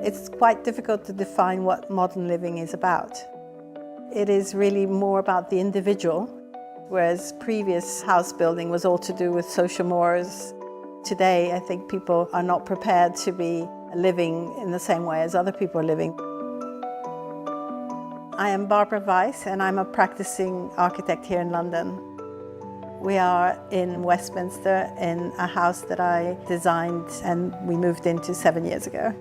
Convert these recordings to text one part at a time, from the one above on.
It's quite difficult to define what modern living is about. It is really more about the individual, whereas previous house building was all to do with social mores. Today, I think people are not prepared to be living in the same way as other people are living. I am Barbara Weiss, and I'm a practicing architect here in London. We are in Westminster in a house that I designed and we moved into 7 years ago.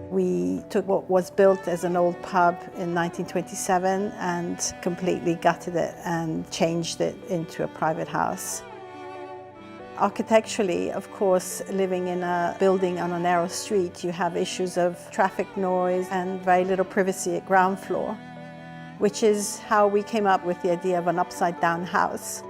We took what was built as an old pub in 1927 and completely gutted it and changed it into a private house. Architecturally, of course, living in a building on a narrow street, you have issues of traffic noise and very little privacy at ground floor, which is how we came up with the idea of an upside-down house.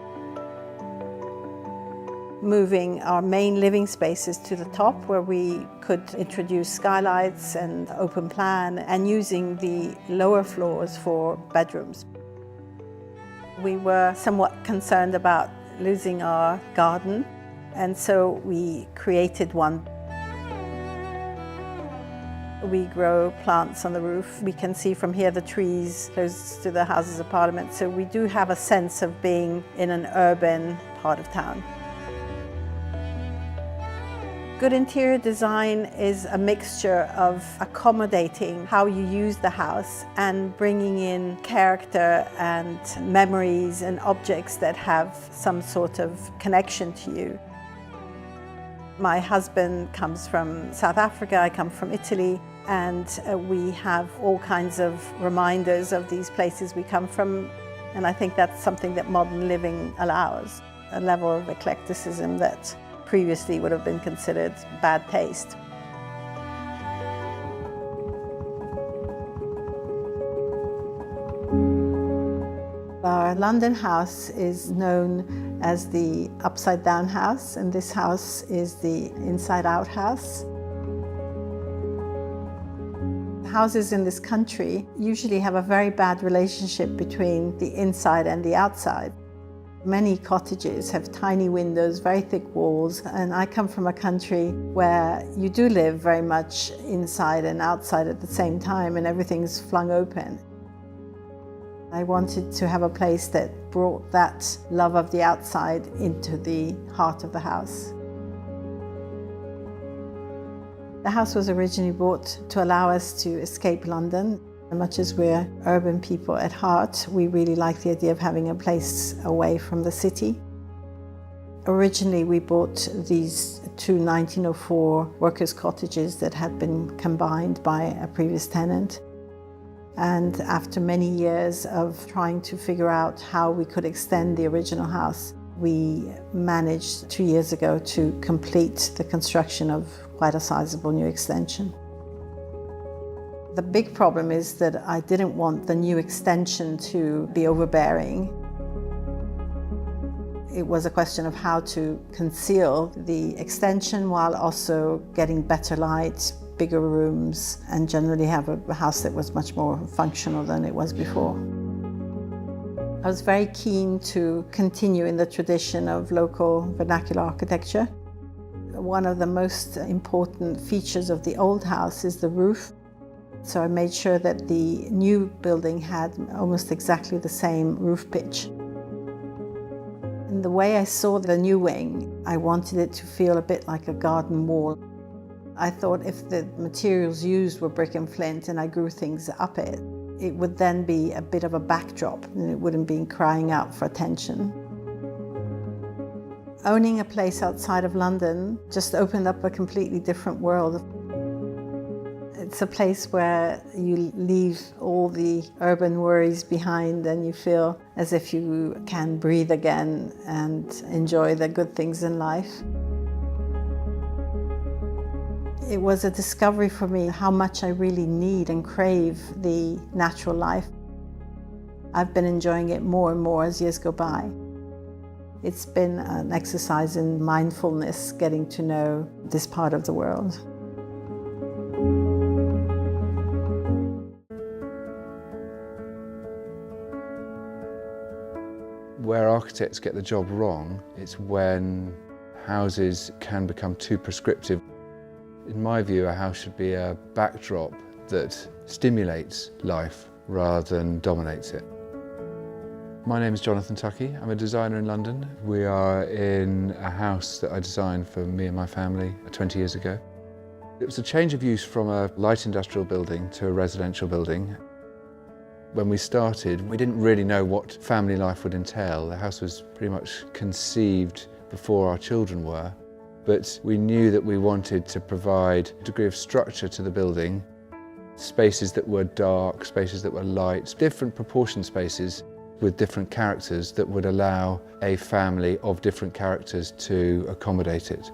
Moving our main living spaces to the top where we could introduce skylights and open plan, and using the lower floors for bedrooms. We were somewhat concerned about losing our garden, and so we created one. We grow plants on the roof. We can see from here the trees close to the Houses of Parliament, so we do have a sense of being in an urban part of town. Good interior design is a mixture of accommodating how you use the house and bringing in character and memories and objects that have some sort of connection to you. My husband comes from South Africa, I come from Italy, and we have all kinds of reminders of these places we come from, and I think that's something that modern living allows, a level of eclecticism that previously would have been considered bad taste. Our London house is known as the upside-down house, and this house is the inside-out house. Houses in this country usually have a very bad relationship between the inside and the outside. Many cottages have tiny windows, very thick walls, and I come from a country where you do live very much inside and outside at the same time, and everything's flung open. I wanted to have a place that brought that love of the outside into the heart of the house. The house was originally bought to allow us to escape London. As much as we're urban people at heart, we really like the idea of having a place away from the city. Originally, we bought these two 1904 workers' cottages that had been combined by a previous tenant. And after many years of trying to figure out how we could extend the original house, we managed 2 years ago to complete the construction of quite a sizable new extension. The big problem is that I didn't want the new extension to be overbearing. It was a question of how to conceal the extension while also getting better light, bigger rooms, and generally have a house that was much more functional than it was before. I was very keen to continue in the tradition of local vernacular architecture. One of the most important features of the old house is the roof. So I made sure that the new building had almost exactly the same roof pitch. And the way I saw the new wing, I wanted it to feel a bit like a garden wall. I thought if the materials used were brick and flint and I grew things up it, it would then be a bit of a backdrop and it wouldn't be crying out for attention. Owning a place outside of London just opened up a completely different world. It's a place where you leave all the urban worries behind and you feel as if you can breathe again and enjoy the good things in life. It was a discovery for me how much I really need and crave the natural life. I've been enjoying it more and more as years go by. It's been an exercise in mindfulness, getting to know this part of the world. Where architects get the job wrong, it's when houses can become too prescriptive. In my view, a house should be a backdrop that stimulates life rather than dominates it. My name is Jonathan Tuckey. I'm a designer in London. We are in a house that I designed for me and my family 20 years ago. It was a change of use from a light industrial building to a residential building. When we started, we didn't really know what family life would entail. The house was pretty much conceived before our children were, but we knew that we wanted to provide a degree of structure to the building, spaces that were dark, spaces that were light, different proportion spaces with different characters that would allow a family of different characters to accommodate it.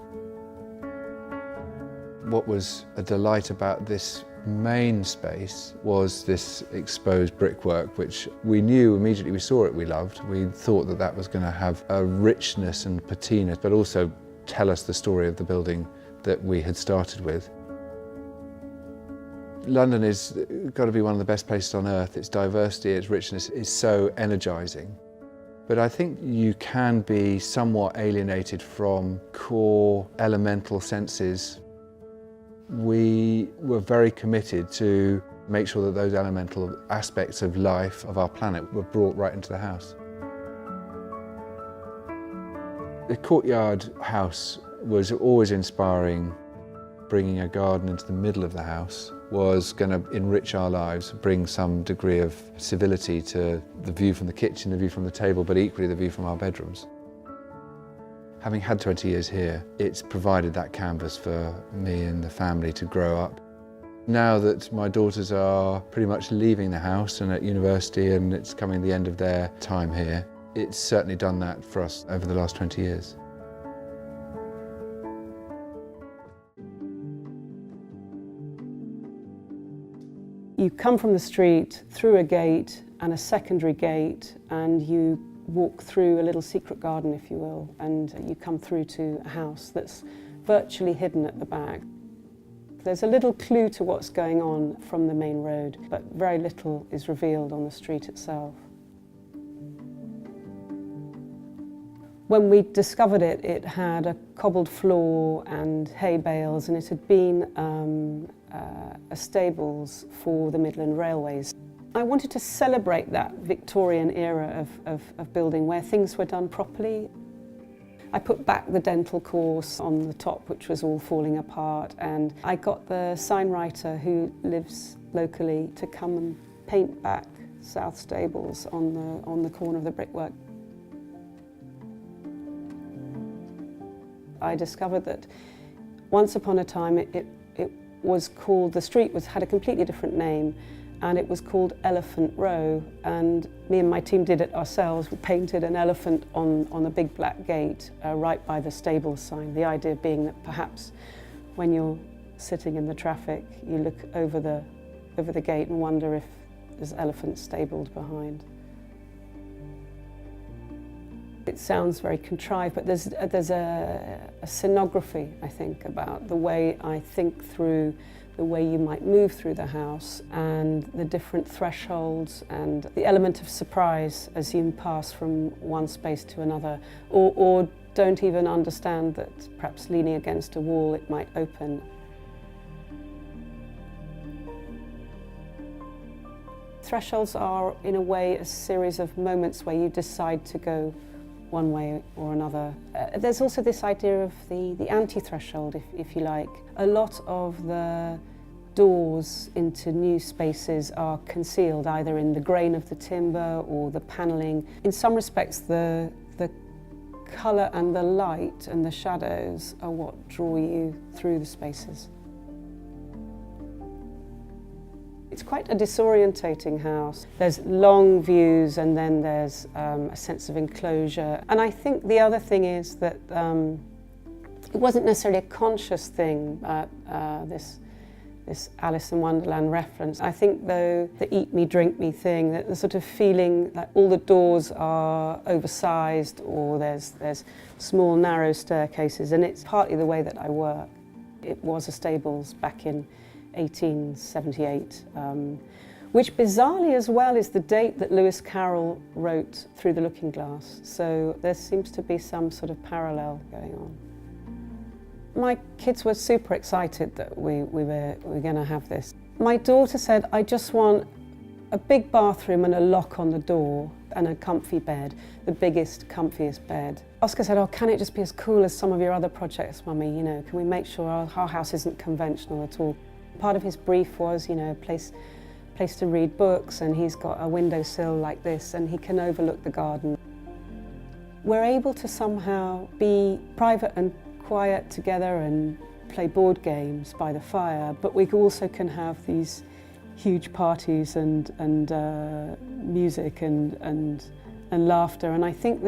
What was a delight about this main space was this exposed brickwork, which we knew immediately we saw it we loved. We thought that that was going to have a richness and patina, but also tell us the story of the building that we had started with. London has got to be one of the best places on earth. Its diversity, its richness is so energising. But I think you can be somewhat alienated from core elemental senses. We were very committed to make sure that those elemental aspects of life, of our planet, were brought right into the house. The courtyard house was always inspiring. Bringing a garden into the middle of the house was going to enrich our lives, bring some degree of civility to the view from the kitchen, the view from the table, but equally the view from our bedrooms. Having had 20 years here, it's provided that canvas for me and the family to grow up. Now that my daughters are pretty much leaving the house and at university and it's coming the end of their time here, it's certainly done that for us over the last 20 years. You come from the street, through a gate and a secondary gate, and you walk through a little secret garden, if you will, and you come through to a house that's virtually hidden at the back. There's a little clue to what's going on from the main road, but very little is revealed on the street itself. When we discovered it, it had a cobbled floor and hay bales, and it had been a stables for the Midland Railways. I wanted to celebrate that Victorian era of building where things were done properly. I put back the dental course on the top, which was all falling apart, and I got the sign writer who lives locally to come and paint back South Stables on the corner of the brickwork. I discovered that once upon a time it was called, the street had a completely different name, and it was called Elephant Row, and me and my team did it ourselves. We painted an elephant on a big black gate right by the stable sign, the idea being that perhaps when you're sitting in the traffic you look over the gate and wonder if there's elephants stabled behind. It sounds very contrived, but there's a scenography, I think, about the way I think through the way you might move through the house and the different thresholds and the element of surprise as you pass from one space to another, or don't even understand that perhaps leaning against a wall it might open. Thresholds are, in a way, a series of moments where you decide to go one way or another. There's also this idea of the anti-threshold, if you like. A lot of the doors into new spaces are concealed either in the grain of the timber or the panelling. In some respects, the colour and the light and the shadows are what draw you through the spaces. It's quite a disorientating house. There's long views and then there's a sense of enclosure. And I think the other thing is that it wasn't necessarily a conscious thing, this Alice in Wonderland reference. I think though the eat me, drink me thing, that the sort of feeling that all the doors are oversized or there's small narrow staircases, and it's partly the way that I work. It was a stables back in 1878, which bizarrely as well is the date that Lewis Carroll wrote Through the Looking Glass. So there seems to be some sort of parallel going on. My kids were super excited that we were going to have this. My daughter said, I just want a big bathroom and a lock on the door and a comfy bed, the biggest, comfiest bed. Oscar said, oh, can it just be as cool as some of your other projects, Mummy? You know, can we make sure our house isn't conventional at all? Part of his brief was, you know, a place to read books, and he's got a windowsill like this and he can overlook the garden. We're able to somehow be private and quiet together and play board games by the fire, but we also can have these huge parties and music and laughter, and I think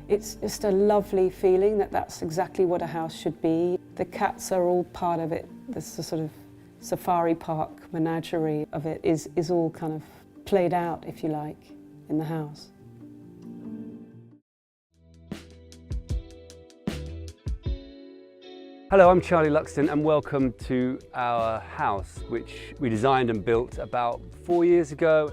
it's just a lovely feeling that's exactly what a house should be. The cats are all part of it. This sort of safari park menagerie of it is all kind of played out, if you like, in the house. Hello, I'm Charlie Luxton and welcome to our house, which we designed and built about 4 years ago.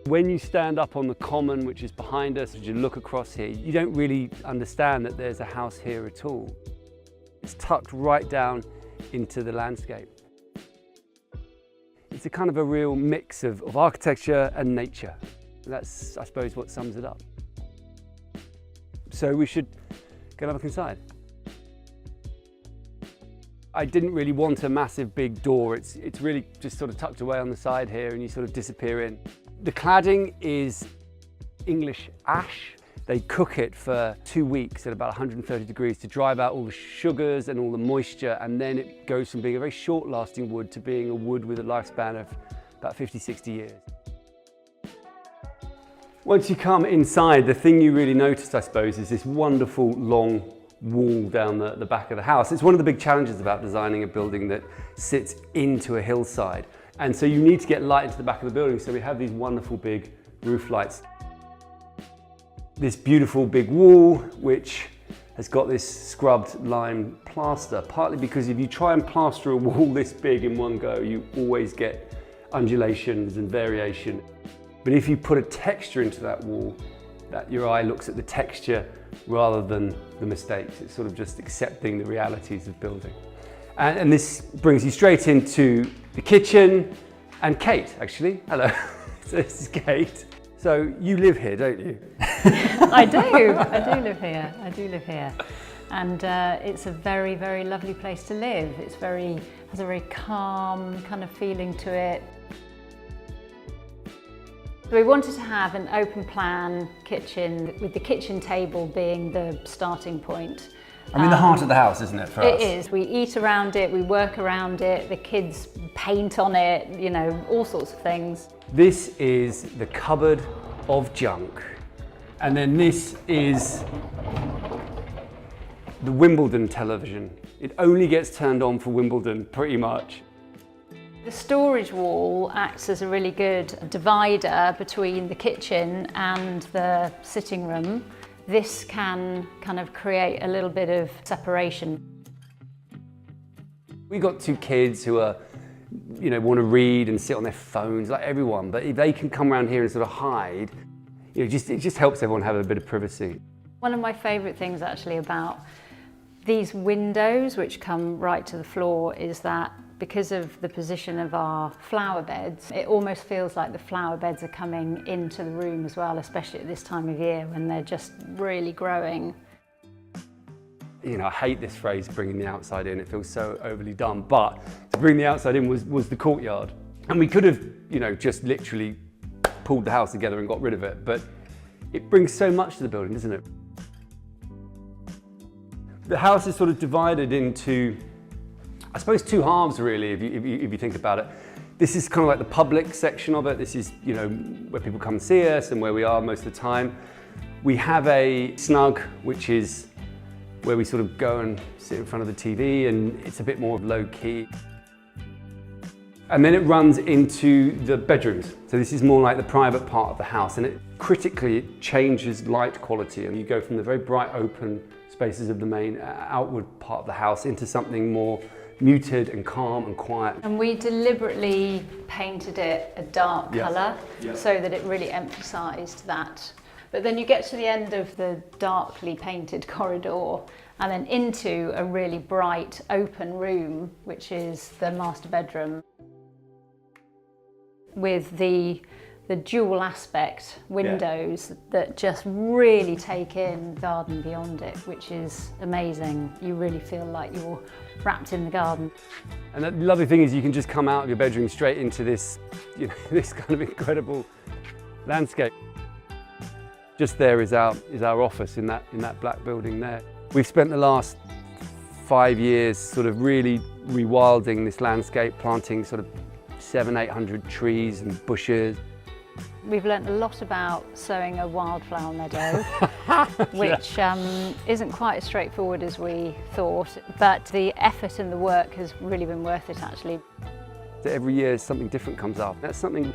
When you stand up on the common, which is behind us, as you look across here, you don't really understand that there's a house here at all. It's tucked right down into the landscape. It's a kind of a real mix of architecture and nature. That's, I suppose, what sums it up. So we should go and have a look inside. I didn't really want a massive big door. It's really just sort of tucked away on the side here and you sort of disappear in. The cladding is English ash. They cook it for 2 weeks at about 130 degrees to drive out all the sugars and all the moisture, and then it goes from being a very short lasting wood to being a wood with a lifespan of about 50, 60 years. Once you come inside, the thing you really notice, I suppose, is this wonderful long wall down the back of the house. It's one of the big challenges about designing a building that sits into a hillside. And so you need to get light into the back of the building, so we have these wonderful big roof lights. This beautiful big wall, which has got this scrubbed lime plaster, partly because if you try and plaster a wall this big in one go, you always get undulations and variation. But if you put a texture into that wall, that your eye looks at the texture rather than the mistakes. It's sort of just accepting the realities of building. And this brings you straight into the kitchen and Kate, actually. Hello. So this is Kate. So you live here, don't you? I do live here. I do live here. And it's a very, very lovely place to live. It's has a very calm kind of feeling to it. So we wanted to have an open plan kitchen, with the kitchen table being the starting point. I mean, the heart of the house, isn't it, for us? It is. We eat around it, we work around it, the kids paint on it, you know, all sorts of things. This is the cupboard of junk. And then this is the Wimbledon television. It only gets turned on for Wimbledon, pretty much. The storage wall acts as a really good divider between the kitchen and the sitting room. This can kind of create a little bit of separation. We've got 2 kids who are, you know, want to read and sit on their phones like everyone, but if they can come around here and sort of hide, you know, it just helps everyone have a bit of privacy. One of my favourite things actually about these windows, which come right to the floor, is that because of the position of our flower beds, it almost feels like the flower beds are coming into the room as well, especially at this time of year when they're just really growing. You know, I hate this phrase, bringing the outside in. It feels so overly dumb, but to bring the outside in was the courtyard. And we could have, you know, just literally pulled the house together and got rid of it, but it brings so much to the building, doesn't it? The house is sort of divided into, I suppose, 2 halves really, if you think about it. This is kind of like the public section of it. This is, you know, where people come and see us and where we are most of the time. We have a snug, which is where we sort of go and sit in front of the TV, and it's a bit more low key. And then it runs into the bedrooms. So this is more like the private part of the house, and it critically changes light quality, and you go from the very bright open spaces of the main outward part of the house into something more muted and calm and quiet. And we deliberately painted it a dark colour so that it really emphasised that. But then you get to the end of the darkly painted corridor and then into a really bright open room, which is the master bedroom, with the dual aspect windows that just really take in the garden beyond it, which is amazing. You really feel like you're wrapped in the garden. And the lovely thing is you can just come out of your bedroom straight into this, you know, this kind of incredible landscape. Just there is our office in that black building there. We've spent the last 5 years sort of really rewilding this landscape, planting sort of 700-800 trees and bushes. We've learnt a lot about sowing a wildflower meadow, which isn't quite as straightforward as we thought, but the effort and the work has really been worth it, actually. Every year something different comes up. That's something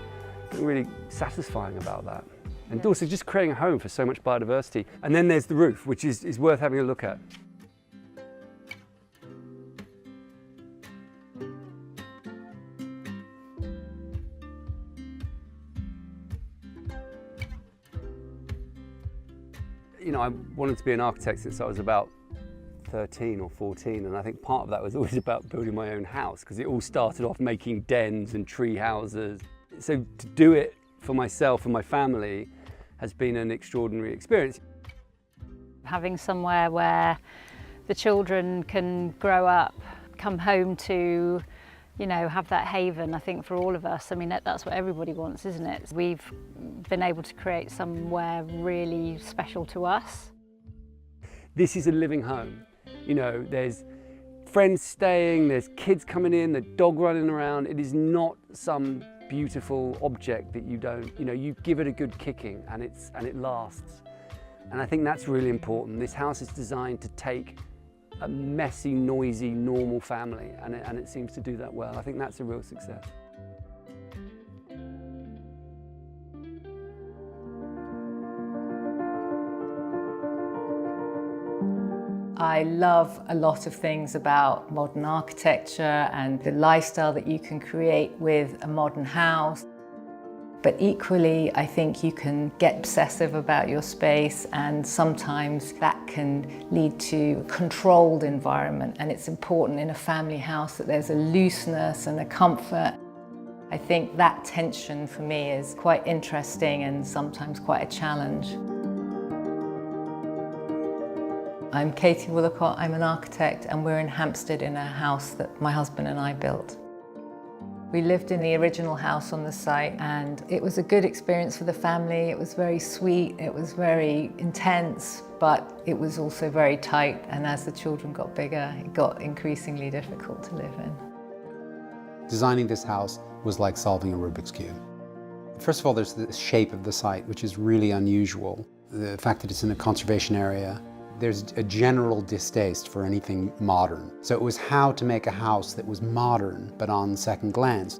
really satisfying about that. And also just creating a home for so much biodiversity. And then there's the roof, which is worth having a look at. You know, I wanted to be an architect since I was about 13 or 14, and I think part of that was always about building my own house, because it all started off making dens and tree houses. So to do it for myself and my family has been an extraordinary experience. Having somewhere where the children can grow up, come home to, you know, have that haven, I think for all of us, I mean, that's what everybody wants, isn't it? We've been able to create somewhere really special to us. This is a living home. You know, there's friends staying, there's kids coming in, the dog running around. It is not some beautiful object that you don't, you know, you give it a good kicking and it lasts. And I think that's really important. This house is designed to take a messy, noisy, normal family, and it seems to do that well. I think that's a real success. I love a lot of things about modern architecture and the lifestyle that you can create with a modern house. But equally, I think you can get obsessive about your space, and sometimes that can lead to a controlled environment. And it's important in a family house that there's a looseness and a comfort. I think that tension for me is quite interesting and sometimes quite a challenge. I'm Katie Woollacott, I'm an architect, and we're in Hampstead in a house that my husband and I built. We lived in the original house on the site, and it was a good experience for the family. It was very sweet, it was very intense, but it was also very tight, and as the children got bigger, it got increasingly difficult to live in. Designing this house was like solving a Rubik's Cube. First of all, there's the shape of the site, which is really unusual. The fact that it's in a conservation area. There's a general distaste for anything modern. So it was how to make a house that was modern, but on second glance.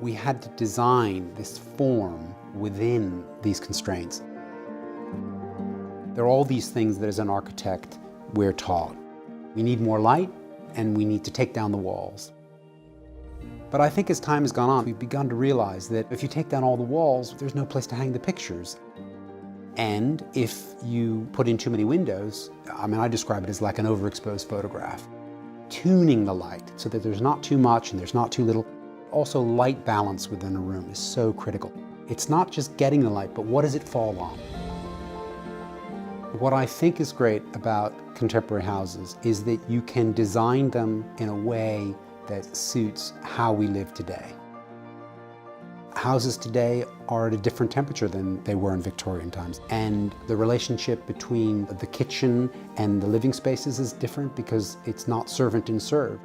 We had to design this form within these constraints. There are all these things that as an architect we're taught. We need more light, and we need to take down the walls. But I think as time has gone on, we've begun to realize that if you take down all the walls, there's no place to hang the pictures. And if you put in too many windows, I mean, I describe it as like an overexposed photograph. Tuning the light so that there's not too much and there's not too little. Also, light balance within a room is so critical. It's not just getting the light, but what does it fall on? What I think is great about contemporary houses is that you can design them in a way that suits how we live today. Houses today are at a different temperature than they were in Victorian times. And the relationship between the kitchen and the living spaces is different because it's not servant and serve.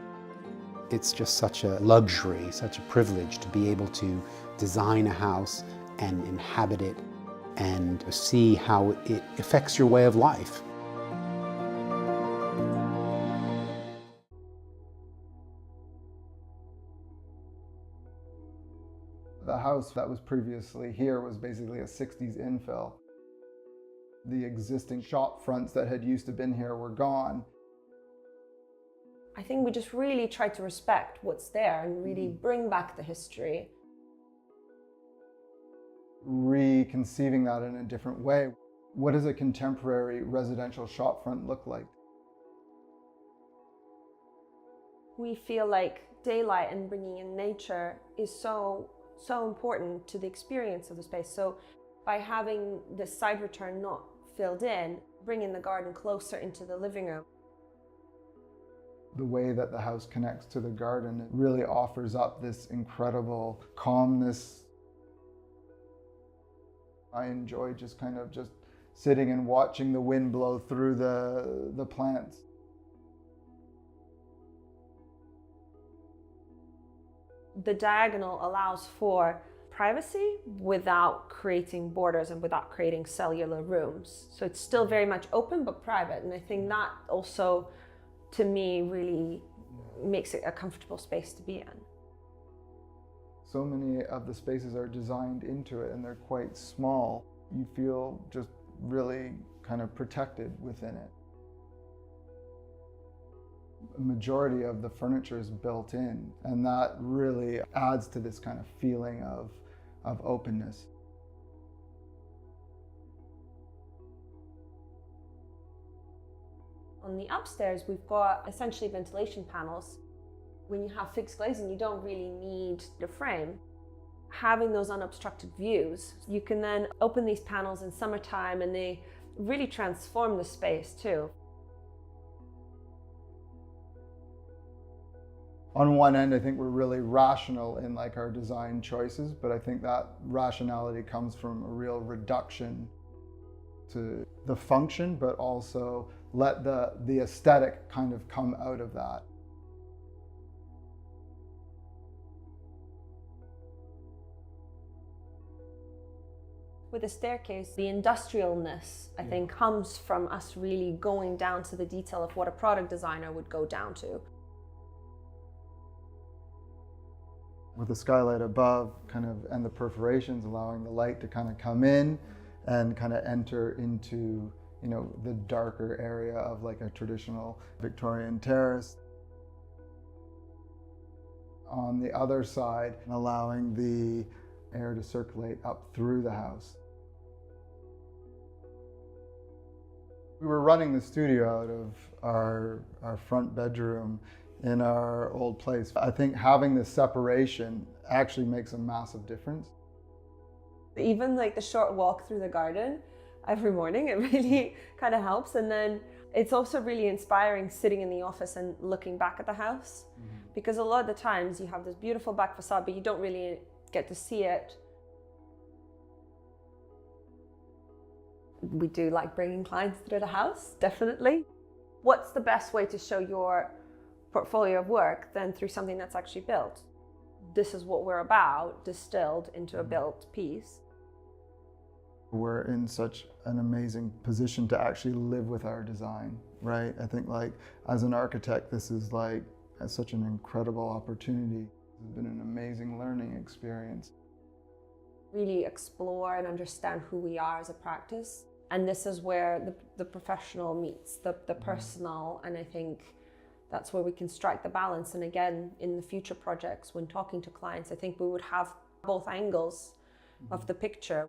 It's just such a luxury, such a privilege to be able to design a house and inhabit it and see how it affects your way of life. The house that was previously here was basically a 60s infill. The existing shop fronts that had used to been here were gone. I think we just really try to respect what's there and really bring back the history. Reconceiving that in a different way. What does a contemporary residential shopfront look like? We feel like daylight and bringing in nature is so important to the experience of the space. So by having the side return not filled in, bringing the garden closer into the living room. The way that the house connects to the garden, it really offers up this incredible calmness. I enjoy just kind of just sitting and watching the wind blow through the plants. The diagonal allows for privacy without creating borders and without creating cellular rooms. So it's still very much open but private, and I think that also, to me, really makes it a comfortable space to be in. So many of the spaces are designed into it and they're quite small. You feel just really kind of protected within it. A majority of the furniture is built in, and that really adds to this kind of feeling of openness. On the upstairs, we've got essentially ventilation panels. When you have fixed glazing, you don't really need the frame. Having those unobstructed views, you can then open these panels in summertime and they really transform the space too. On one end, I think we're really rational in like our design choices, but I think that rationality comes from a real reduction to the function, but also let the aesthetic kind of come out of that. With the staircase, the industrialness, I think, comes from us really going down to the detail of what a product designer would go down to. With the skylight above kind of and the perforations allowing the light to kind of come in and kind of enter into, you know, the darker area of like a traditional Victorian terrace. On the other side, allowing the air to circulate up through the house. We were running the studio out of our front bedroom in our old place. I think having this separation actually makes a massive difference. Even like the short walk through the garden every morning, it really kind of helps. And then it's also really inspiring sitting in the office and looking back at the house, because a lot of the times you have this beautiful back facade, but you don't really get to see it. We do like bringing clients through the house, definitely. What's the best way to show your portfolio of work than through something that's actually built? This is what we're about, distilled into a built piece. We're in such an amazing position to actually live with our design, right? I think like as an architect, this is like such an incredible opportunity. It's been an amazing learning experience. Really explore and understand who we are as a practice. And this is where the professional meets the personal, and I think that's where we can strike the balance. And again, in the future projects, when talking to clients, I think we would have both angles of the picture.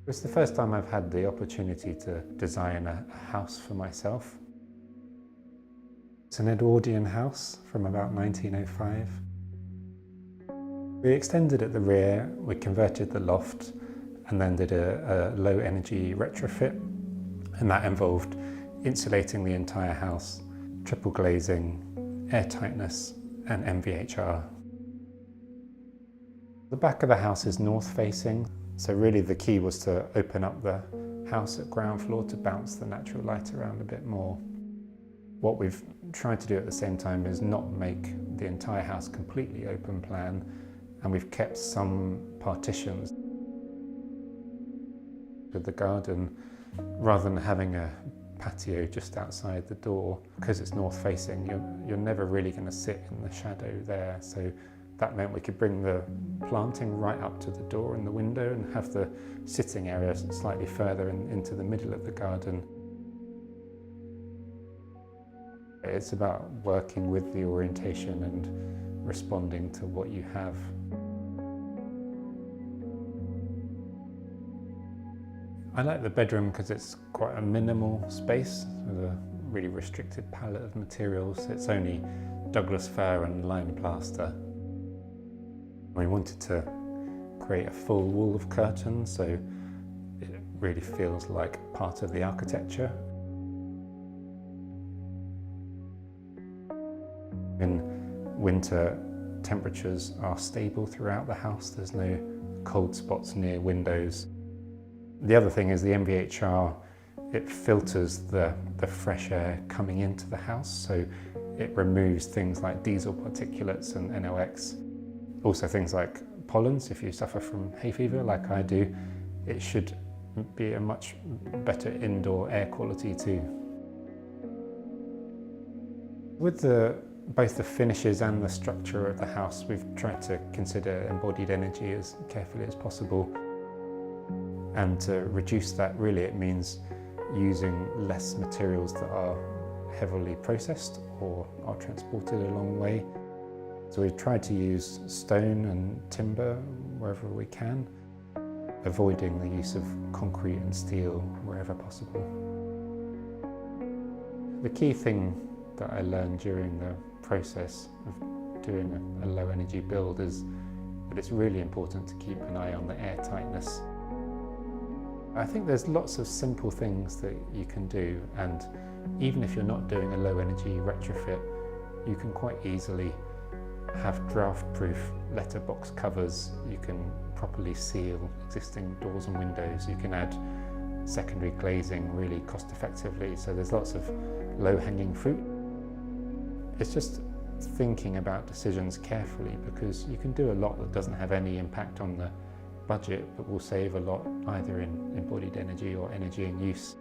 It's the first time I've had the opportunity to design a house for myself. It's an Edwardian house from about 1905. We extended at the rear, we converted the loft, and then did a low energy retrofit, and that involved insulating the entire house, triple glazing, airtightness, and MVHR. The back of the house is north facing, so really the key was to open up the house at ground floor to bounce the natural light around a bit more. What we've tried to do at the same time is not make the entire house completely open plan, and we've kept some partitions. With the garden, rather than having a patio just outside the door, because it's north facing, you're never really going to sit in the shadow there, so That meant we could bring the planting right up to the door and the window and have the sitting area slightly further into the middle of the garden. It's about working with the orientation and responding to what you have. I like the bedroom because it's quite a minimal space with a really restricted palette of materials. It's only Douglas fir and lime plaster. We wanted to create a full wall of curtains, so it really feels like part of the architecture. In winter, temperatures are stable throughout the house. There's no cold spots near windows. The other thing is the MVHR, it filters the fresh air coming into the house, so it removes things like diesel particulates and NOx. Also things like pollens. If you suffer from hay fever like I do, it should be a much better indoor air quality too. With both the finishes and the structure of the house, we've tried to consider embodied energy as carefully as possible. And to reduce that, really, it means using less materials that are heavily processed or are transported a long way. So we've tried to use stone and timber wherever we can, avoiding the use of concrete and steel wherever possible. The key thing that I learned during the process of doing a low energy build is that it's really important to keep an eye on the air tightness. I think there's lots of simple things that you can do, and even if you're not doing a low energy retrofit, you can quite easily have draft-proof letterbox covers. You can properly seal existing doors and windows. You can add secondary glazing really cost effectively, so there's lots of low-hanging fruit. It's just thinking about decisions carefully, because you can do a lot that doesn't have any impact on the budget but will save a lot either in embodied energy or energy in use.